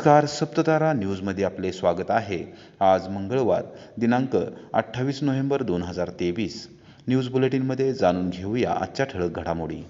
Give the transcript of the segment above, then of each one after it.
नमस्कार, सप्ततारा न्यूजमध्ये आपले स्वागत आहे। आज मंगळवार दिनांक 28 नोव्हेंबर 2023 न्यूज बुलेटिनमध्ये जाणून घेऊया आजच्या ठळक घडामोडी।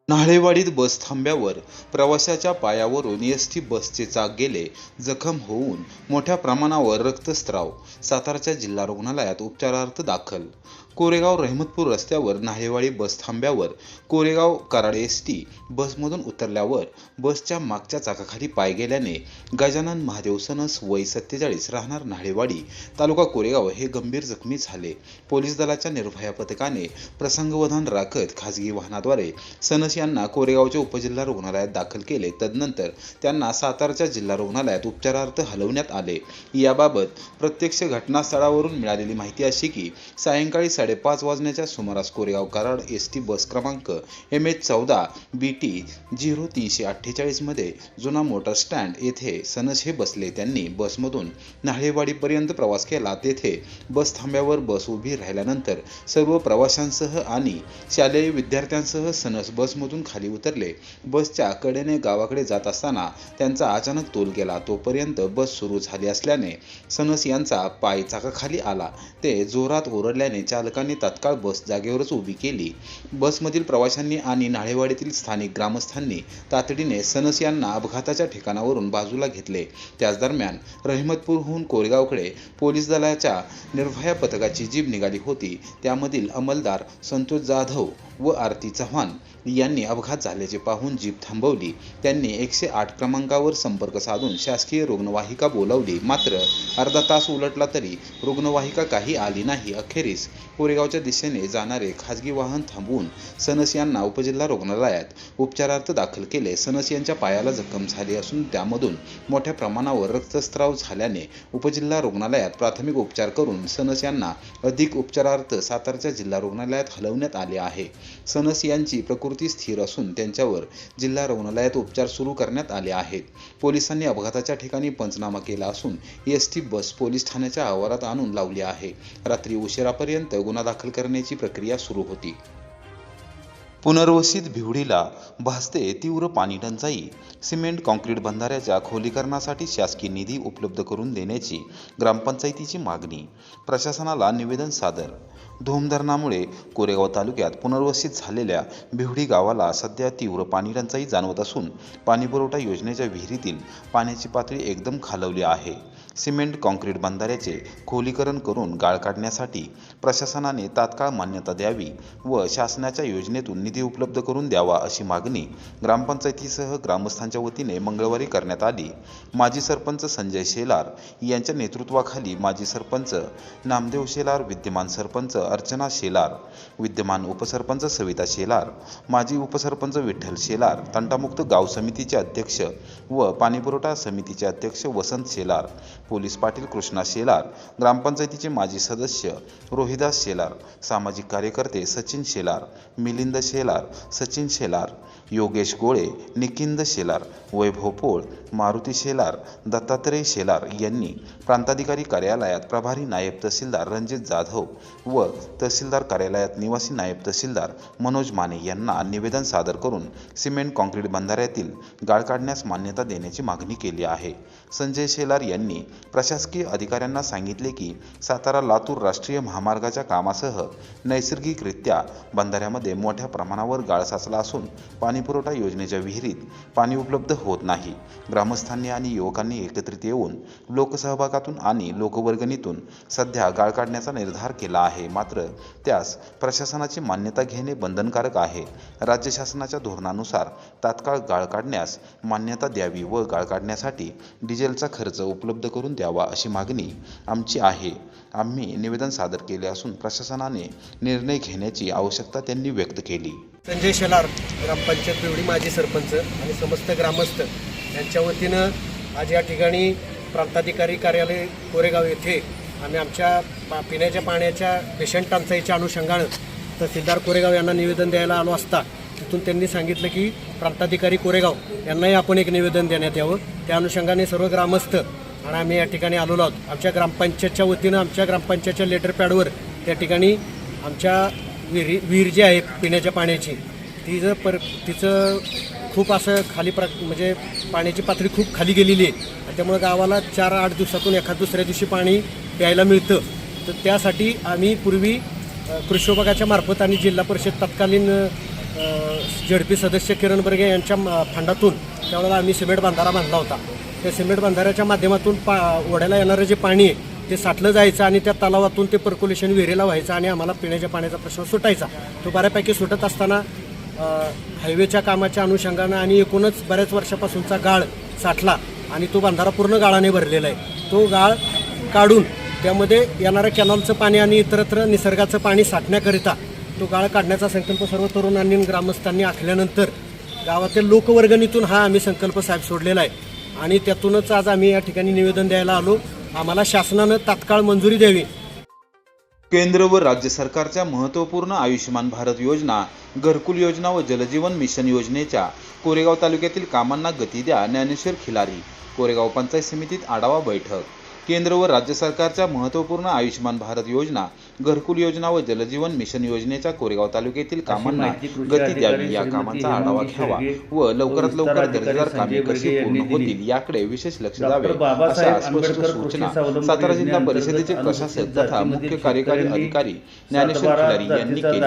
न्हाळेवाडीत बस थांब्यावर प्रवाशाच्या पायावरून एसटी बसचे चाक गेले, जखम होऊन मोठ्या प्रमाणावर रक्तस्राव, सातारच्या जिल्हा रुग्णालयात उपचारार्थ दाखल। कोरेगाव रहमतपूर रस्त्यावर न्हाळेवाडी बस थांब्यावर कोरेगाव कराड एसटी बसमधून उतरल्यावर बसच्या मागच्या चाकाखाली पाय गेल्याने गजानन महादेव सनस वय 47 राहणार न्हाळेवाडी तालुका कोरेगाव हे गंभीर जखमी झाले। पोलीस दलाच्या निर्भया पथकाने प्रसंगवधान राखत खासगी वाहनाद्वारे सनस यांना कोरेगावच्या उपजिल्हा रुग्णालयात दाखल केले। तदनंतर त्यांना सातारच्या जिल्हा रुग्णालयात उपचारार्थ हलवण्यात आले। याबाबत प्रत्यक्ष घटनास्थळावरून मिळालेली माहिती अशी की सायंकाळी 5:30 वाजण्याच्या सुमारास कोरेगाव कराड एसटी बस क्रमांक MH14 BT 0348 मध्ये जुना मोटर स्टँड येथे सनस हे बसले। त्यांनी बसमधून न्हाळेवाडीपर्यंत प्रवास केला। तेथे बस थांब्यावर बस उभी राहिल्यानंतर सर्व प्रवाशांसह आणि शालेय विद्यार्थ्यांसह सनस बसमधून खाली उतरले। बसच्या कडेने गावाकडे जात असताना त्यांचा अचानक तोल गेला। तोपर्यंत बस सुरू झाली असल्याने सनस यांचा पाय चाकाखाली आला। ते जोरात ओरडल्याने चालकाने तात्काळ बस जागेवरच उभी केली। बसमधील प्रवाशांनी आणि न्हाळेवाडीतील स्थानिक ग्रामस्थांनी तातडीने सनस यांना अपघाताच्या ठिकाणावरून बाजूला घेतले। त्याच दरम्यान रहमतपूरहून कोरेगावकडे पोलीस दलाच्या निर्भया पथकाची जीप निघाली होती। त्यामधील अंमलदार संतोष जाधव व आरती चव्हाण यांनी अपघात झाल्याचे पाहून जीप थांबवली। त्यांनी 108 क्रमांकावर संपर्क साधून शासकीय रुग्णवाहिका बोलावली, मात्र अर्धा तास उलटला तरी रुग्णवाहिका काही आली नाही। अखेरीस कोरेगावच्या दिशेने जाणारे खासगी वाहन थांबवून सनस यांना उपजिल्हा रुग्णालयात उपचारार्थ दाखल केले। सनस यांच्या पायाला जखम झाली असून त्यामधून मोठ्या प्रमाणावर रक्तस्राव झाल्याने उपजिल्हा रुग्णालयात प्राथमिक उपचार करून सनस यांना अधिक उपचारार्थ सातारच्या जिल्हा रुग्णालयात हलवण्यात आले आहे। सनस यांची प्रकृती स्थिर असून त्यांच्यावर जिल्हा रुग्णालयात उपचार सुरू करण्यात आले आहेत। पोलिसांनी अपघाताच्या ठिकाणी पंचनामा केला असून एसटी बस पोलीस ठाण्याच्या आवारात आणून लावली आहे। रात्री उशिरापर्यंत गुन्हा दाखल करण्याची प्रक्रिया सुरू होती। पुनर्वसित भिवडीला भासते तीव्र पाणी टंचाई, सिमेंट काँक्रीट बंधाऱ्याच्या खोलीकरणासाठी शासकीय निधी उपलब्ध करून देण्याची ग्रामपंचायतीची मागणी, प्रशासनाला निवेदन सादर। धोमधरणामुळे कोरेगाव तालुक्यात पुनर्वसित झालेल्या भिवडी गावाला सध्या तीव्र पाणी टंचाई जाणवत असून पाणीपुरवठा योजनेच्या विहिरीतील पाण्याची पातळी एकदम खालवली आहे। सिमेंट काँक्रीट बंधाऱ्याचे खोलीकरण करून गाळ काढण्यासाठी प्रशासनाने तात्काळ मान्यता द्यावी व शासनाच्या योजनेतून निधी उपलब्ध करून द्यावा अशी मागणी ग्रामपंचायतीसह ग्रामस्थांच्या वतीने मंगळवारी करण्यात आली। माजी सरपंच संजय शेलार यांच्या नेतृत्वाखाली माजी सरपंच नामदेव शेलार, विद्यमान सरपंच अर्चना शेलार, विद्यमान उपसरपंच सविता शेलार, माजी उपसरपंच विठ्ठल शेलार, तंटामुक्त गाव समितीचे अध्यक्ष व पाणीपुरवठा समितीचे अध्यक्ष वसंत शेलार, पोलीस पाटील कृष्णा शेलार, ग्रामपंचायतीचे माजी सदस्य रोहिदास शेलार, सामाजिक कार्यकर्ते सचिन शेलार, मिलिंद शेलार, सचिन शेलार, योगेश गोळे, निकिंद शेलार, वैभव पोळ, मारुती शेलार, दत्तात्रय शेलार यांनी प्रांताधिकारी कार्यालयात प्रभारी नायब तहसीलदार रणजित जाधव व तहसीलदार कार्यालयात निवासी नायब तहसीलदार मनोज माने यांना निवेदन सादर करून सिमेंट काँक्रीट बंधाऱ्यातील गाळ काढण्यास मान्यता देण्याची मागणी केली आहे। संजय शेलार यांनी प्रशासकीय अधिकाऱ्यांना सांगितले की सातारा लातूर राष्ट्रीय महामार्गाच्या कामासह नैसर्गिकरित्या बंधाऱ्यामध्ये मोठ्या प्रमाणावर गाळ साचला असून पाणीपुरवठा योजनेच्या विहिरीत पाणी उपलब्ध होत नाही। ग्रामस्थांनी आणि युवकांनी एकत्रित येऊन लोकसहभागातून आणि लोकवर्गणीतून सध्या गाळ काढण्याचा निर्धार केला आहे, मात्र त्यास प्रशासनाची मान्यता घेणे बंधनकारक आहे। राज्य शासनाच्या धोरणानुसार तात्काळ गाळ काढण्यास मान्यता द्यावी व गाळ काढण्यासाठी डिझेलचा खर्च उपलब्ध करून द्यावा अशी मागणी आमची आहे। आम्ही निवेदन सादर केले असून प्रशासनाने निर्णय घेण्याची आवश्यकता त्यांनी व्यक्त केली। संजय शेलार, ग्रामपंचायत भिवडी माजी सरपंच आणि समस्त ग्रामस्थ यांच्या वतीनं आज या ठिकाणी प्रांताधिकारी कार्यालय कोरेगाव येथे आम्ही आमच्या पिण्याच्या पाण्याच्या भीषण टंचाईच्या अनुषंगानं तहसीलदार कोरेगाव यांना निवेदन द्यायला आलो असता तिथून त्यांनी सांगितलं की प्रांताधिकारी कोरेगाव यांनाही आपण एक निवेदन देण्यात यावं। त्या अनुषंगाने सर्व ग्रामस्थ आणि आम्ही या ठिकाणी आलेलो आहोत। आमच्या ग्रामपंचायतच्या वतीनं आमच्या ग्रामपंचायतच्या लेटर पॅडवर त्या ठिकाणी आमच्या विहीर जी आहे पिण्याच्या पाण्याची तिचं खूप असं खाली म्हणजे पाण्याची पातळी खूप खाली गेलेली आहे त्यामुळे गावाला 4-8 दिवसातून एखाद दुसऱ्या दिवशी पाणी प्यायला मिळतं. तर त्यासाठी आम्ही पूर्वी कृषी विभागाच्या मार्फत आणि जिल्हा परिषद तत्कालीन झेडपी सदस्य किरण बर्गे यांच्या फंडातून त्यावेळेला आम्ही सिमेंट बंधारा बांधला होता. त्या सिमेंट बंधाऱ्याच्या माध्यमातून ओढ्याला येणारं जे पाणी आहे ते साठलं जायचं आणि त्या तलावातून ते पर्क्युलेशन विहिरीला व्हायचं आणि आम्हाला पिण्याच्या पाण्याचा प्रश्न सुटायचा. तो बऱ्यापैकी सुटत असताना हायवेच्या कामाच्या अनुषंगानं आणि एकूणच बऱ्याच वर्षापासूनचा गाळ साठला आणि तो बंधारा पूर्ण गाळाने भरलेला आहे. तो गाळ काढून त्यामध्ये येणाऱ्या कॅनॉलचं पाणी आणि इतरत्र निसर्गाचं पाणी साठण्याकरिता तो गाळ काढण्याचा संकल्प सर्व तरुणांनी ग्रामस्थांनी आखल्यानंतर गावातील लोकवर्गणीतून हा आम्ही संकल्प साहेब सोडलेला आहे आणि त्यातूनच आज आम्ही या ठिकाणी निवेदन द्यायला आलो. आम्हाला शासनानं तात्काळ मंजुरी द्यावी. केंद्र व राज्य सरकारच्या महत्त्वपूर्ण आयुष्यमान भारत योजना, घरकुल योजना व जलजीवन मिशन योजनेच्या कोरेगाव तालुक्यातील कामांना गती द्या. ज्ञानेश्वर खिलारी. कोरेगाव पंचायत समितीत आढावा बैठक. केंद्र व राज्य सरकारच्या महत्त्वपूर्ण आयुष्यमान भारत योजना, घरकुल योजना व जलजीवन मिशन योजनेच्या कोरेगाव तालुक्यातील कामांना गती द्यावी. या कामांचा आढावा घ्यावा व लवकरात लवकर दर्जेदार कामे कशी पूर्ण होतील याकडे विशेष लक्ष द्यावे, अशा स्पष्ट सूचना सातारा जिल्हा परिषदेचे प्रशासक तथा मुख्य कार्यकारी अधिकारी ज्ञानेश्वर खिलारी यांनी केली.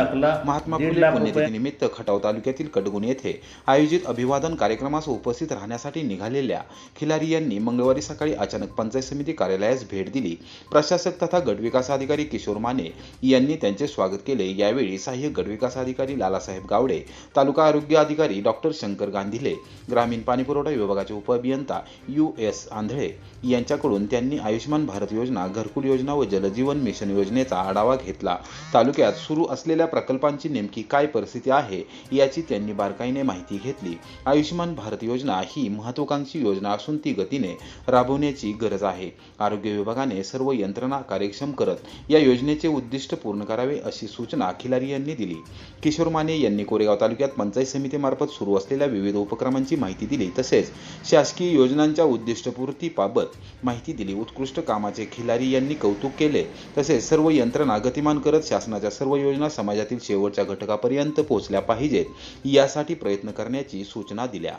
महात्मा फुले पुण्यतिथीनिमित्त खटाव तालुक्यातील कडगुण येथे आयोजित अभिवादन कार्यक्रमास उपस्थित राहण्यासाठी निघालेल्या खिलारी यांनी मंगळवारी सकाळी अचानक पंचायत समिती कार्यालयास भेट दिली. प्रशासक तथा गटविकास अधिकारी किशोर माने यांनी त्यांचे स्वागत केले. यावेळी सहाय्यक गटविकास अधिकारी लालासाहेब गावडे, तालुका आरोग्य अधिकारी डॉक्टर शंकर गांधीले, ग्रामीण पाणीपुरवठा विभागाचे उपअभियंता US आंधळे यांच्याकडून त्यांनी आयुष्यमान भारत योजना, घरकुल योजना व जलजीवन मिशन योजनेचा आढावा घेतला. तालुक्यात सुरू असलेल्या प्रकल्पांची नेमकी काय परिस्थिती आहे याची त्यांनी बारकाईने माहिती घेतली. आयुष्यमान भारत योजना ही महत्त्वाकांक्षी योजना असून ती गतीने राबवण्याची गरज आहे. आरोग्य विभागाने सर्व यंत्रणा कार्यक्षम करत या योजनेचे उद्दिष्ट पूर्ण करावे अशी सूचना खिलारी यांनी दिली. किशोर माने यांनी कोरेगाव तालुक्यात पंचायत समितीमार्फत सुरू असलेल्या विविध उपक्रमांची माहिती दिली. तसेच शासकीय योजनांच्या उद्दिष्टपूर्तीबाबत माहिती दिली. उत्कृष्ट कामाचे खिलारी यांनी कौतुक केले. तसेच सर्व यंत्रणा गतिमान करत शासनाच्या सर्व योजना समाजातील शेवटच्या घटकापर्यंत पोहोचल्या पाहिजेत यासाठी प्रयत्न करण्याची सूचना दिल्या.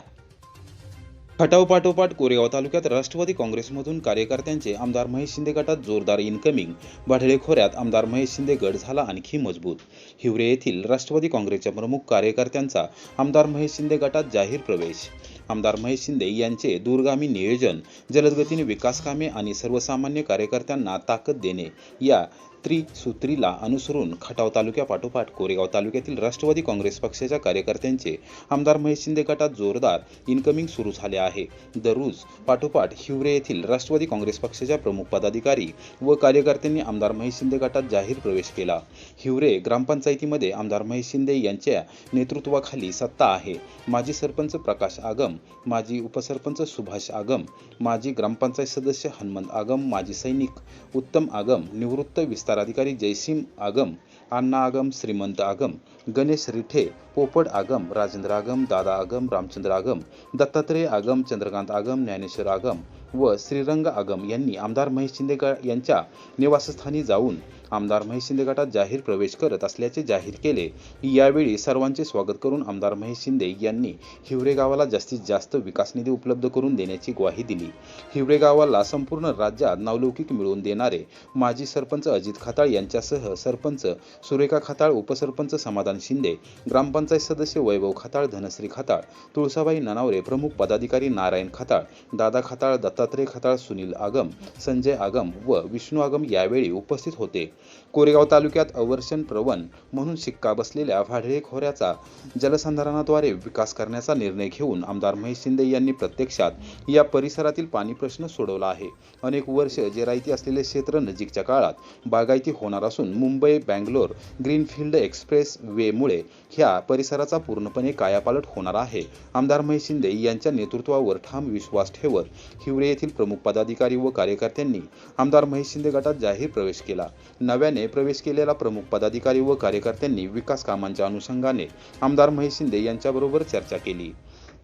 खटाव पाठोपाठ कोरेगाव तालुक्यात राष्ट्रवादी काँग्रेसमधून कार्यकर्त्यांचे आमदार महेश शिंदे गटात जोरदार इनकमिंग. भाडळे खोऱ्यात आमदार महेश शिंदे गट झाला आणखी मजबूत. हिवरे येथील राष्ट्रवादी काँग्रेसच्या प्रमुख कार्यकर्त्यांचा आमदार महेश शिंदे गटात जाहीर प्रवेश. आमदार महेश शिंदे यांचे दूरगामी नियोजन, जलदगतीने विकास कामे आणि सर्वसामान्य कार्यकर्त्यांना ताकद देणे या त्रिसूत्रीला अनुसरून खटाव तालुक्यापाठोपाठ कोरेगाव तालुक्यातील राष्ट्रवादी काँग्रेस पक्षाच्या कार्यकर्त्यांचे आमदार महेश शिंदे गटात जोरदार इनकमिंग सुरू झाले आहे. दररोज पाठोपाठ हिवरे येथील राष्ट्रवादी काँग्रेस पक्षाच्या प्रमुख पदाधिकारी व कार्यकर्त्यांनी आमदार महेश शिंदे गटात जाहीर प्रवेश केला. हिवरे ग्रामपंचायतीमध्ये आमदार महेश शिंदे यांच्या नेतृत्वाखाली सत्ता आहे. माजी सरपंच प्रकाश आगम, माजी उपसरपंच सुभाष आगम, माजी ग्रामपंचायत सदस्य हनुमंत आगम, माजी सैनिक उत्तम आगम, निवृत्त विस्तार अधिकारी जयसिंह आगम, अण्णा आगम, श्रीमंत आगम, गणेश रिठे, पोपट आगम, राजेंद्र आगम, दादा आगम, रामचंद्र आगम, दत्तात्रय आगम, चंद्रकांत आगम, ज्ञानेश्वर आगम व श्रीरंग आगम यांनी आमदार महेश शिंदे यांच्या निवासस्थानी जाऊन आमदार महेश शिंदे गटात जाहीर प्रवेश करत असल्याचे जाहीर केले. यावेळी सर्वांचे स्वागत करून आमदार महेश शिंदे यांनी हिवरे गावाला जास्तीत जास्त विकास निधी उपलब्ध करून देण्याची ग्वाही दिली. हिवरे गावाला संपूर्ण राज्यात नावलौकिक मिळवून देणारे माजी सरपंच अजित खाताळ यांच्यासह सरपंच सुरेखा खाताळ, उपसरपंच समाधान शिंदे, ग्रामपंचायत सदस्य वैभव खाताळ, धनश्री खाताळ, तुळसाबाई ननावरे, प्रमुख पदाधिकारी नारायण खाताळ, दादा खाताळ, दत्तात्रय खाताळ, सुनील आगम, संजय आगम व विष्णू आगम यावेळी उपस्थित होते. कोरेगाव तालुक्यात अवर्षण प्रवण म्हणून शिक्का बसलेल्या भाडळे खोऱ्याचा जलसंधारणाद्वारे विकास करण्याचा निर्णय घेऊन आमदार महेश शिंदे यांनी प्रत्यक्षात या परिसरातील पाणी प्रश्न सोडवला आहे. अनेक वर्ष जिरायती असलेले क्षेत्र नजीकच्या काळात बागायती होणार असून मुंबई बँगलोर ग्रीनफील्ड एक्सप्रेस वेमुळे ह्या परिसराचा पूर्णपणे कायापालट होणार आहे. आमदार महेश शिंदे यांच्या नेतृत्वावर ठाम विश्वास ठेवत हिवरे येथील प्रमुख पदाधिकारी व कार्यकर्त्यांनी आमदार महेश शिंदे गटात जाहीर प्रवेश केला. नव्याने प्रवेश केलेला प्रमुख पदाधिकारी व कार्यकर्त्यांनी विकास कामांच्या अनुषंगाने आमदार महेश शिंदे यांच्याबरोबर चर्चा केली.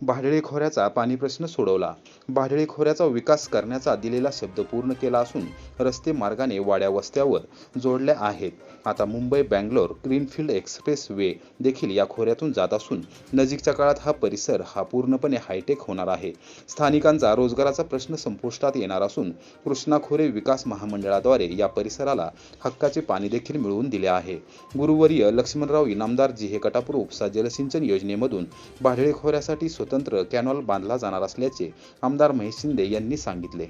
भाडळे खोऱ्याचा पाणी प्रश्न सोडवला. भाडळे खोऱ्याचा विकास करण्याचा दिलेला शब्द पूर्ण केला असून रस्ते मार्गाने वाड्या वस्त्यावर जोडल्या आहेत. आता Mumbai Bangalore greenfield express way देखील या खोऱ्यातून जात असून नजीकच्या काळात हा परिसर पूर्णपणे हायटेक होणार आहे. स्थानिकांचा रोजगाराचा प्रश्न संपुष्टात येणार असून कृष्णा खोरे विकास महामंडळाद्वारे या परिसराला हक्काचे पाणी देखील मिळवून दिले आहे. गुरुवर्य लक्ष्मणराव इनामदार जिहे कटापूर उपसा जलसिंचन योजनेमधून भाडळे खोऱ्यासाठी स्वतंत्र कॅनॉल बांधला जाणार असल्याचे आमदार महेश शिंदे यांनी सांगितले.